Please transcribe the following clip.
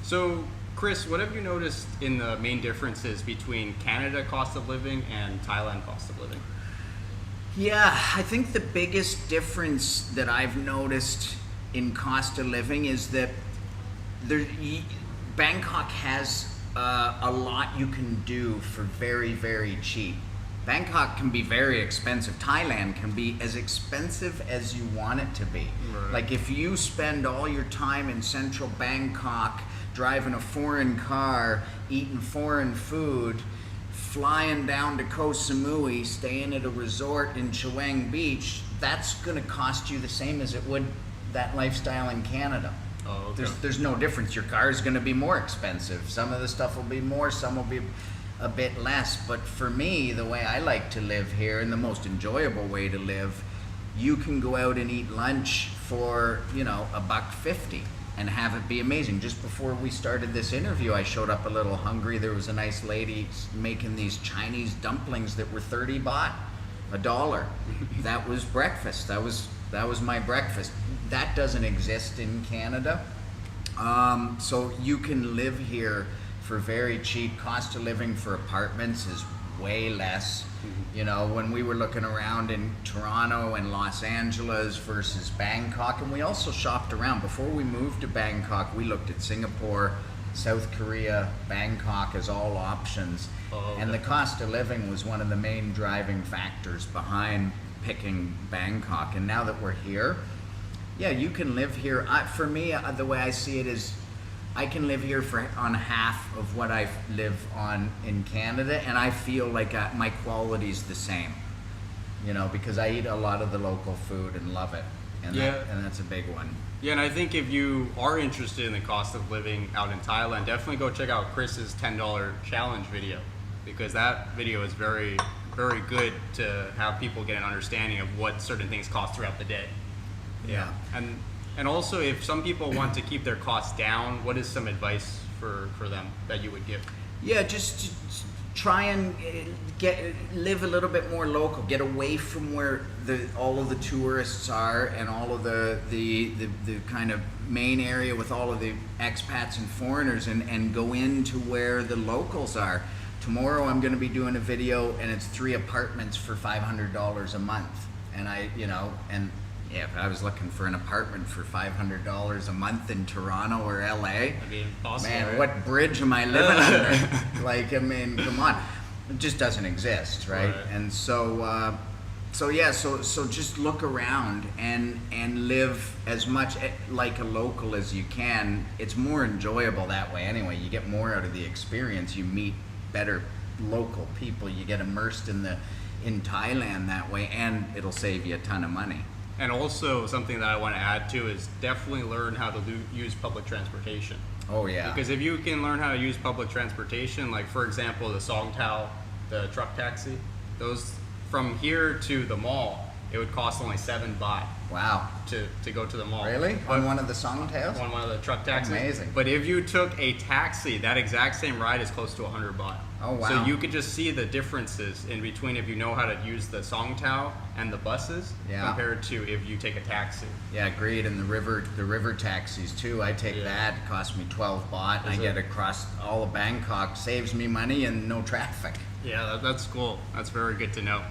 So, Chris, what have you noticed in the main differences between Canada cost of living and Thailand cost of living? Yeah, I think the biggest difference that I've noticed in cost of living is that there, Bangkok has a lot you can do for very, very cheap. Bangkok can be very expensive. Thailand can be as expensive as you want it to be. Right. Like if you spend all your time in central Bangkok driving a foreign car, eating foreign food, flying down to Koh Samui, staying at a resort in Chaweng Beach, that's going to cost you the same as it would that lifestyle in Canada. Oh, okay. There's no difference. Your car is going to be more expensive. Some of the stuff will be more, some will be a bit less. But for me, the way I like to live here and the most enjoyable way to live, you can go out and eat lunch for, $1.50 and have it be amazing. Just before we started this interview, I showed up a little hungry. There was a nice lady making these Chinese dumplings that were 30 baht, $1. That was breakfast. That was my breakfast. That doesn't exist in Canada. So you can live here for very cheap. Cost of living for apartments is way less. When we were looking around in Toronto and Los Angeles versus Bangkok, and we also shopped around. Before we moved to Bangkok, we looked at Singapore, South Korea, Bangkok as all options. Oh, okay. And the cost of living was one of the main driving factors behind picking Bangkok. And now that we're here, yeah, you can live here. For me, the way I see it is I can live here on half of what I live on in Canada, and I feel like my quality's the same, because I eat a lot of the local food and love it, and that's a big one. Yeah, and I think if you are interested in the cost of living out in Thailand, definitely go check out Chris's $10 challenge video, because that video is very, very good to have people get an understanding of what certain things cost throughout the day. Yeah. And also, if some people want to keep their costs down, what is some advice for them that you would give? Yeah, just try and live a little bit more local. Get away from where all of the tourists are and all of the kind of main area with all of the expats and foreigners, and go into where the locals are. Tomorrow I'm going to be doing a video, and it's 3 apartments for $500 a month, and yeah, if I was looking for an apartment for $500 a month in Toronto or LA, That'd be impossible. Man, right? what bridge am I living under? Come on, it just doesn't exist, right? And so just look around and live as much like a local as you can. It's more enjoyable that way anyway. You get more out of the experience. You meet better local people. You get immersed in Thailand that way, and it'll save you a ton of money. And also, something that I want to add too is definitely learn how to use public transportation. Oh yeah. Because if you can learn how to use public transportation, like for example the Songtao, the truck taxi, those from here to the mall, it would cost only 7 baht. Wow. To go to the mall. Really? On one of the Songtails? On one of the truck taxis. Amazing. But if you took a taxi, that exact same ride is close to 100 baht. Oh wow. So you could just see the differences in between if you know how to use the Songtao and the buses compared to if you take a taxi. Yeah, agreed. And the river taxis too. I take that. It costs me 12 baht. And I get across all of Bangkok. Saves me money and no traffic. Yeah, that's cool. That's very good to know.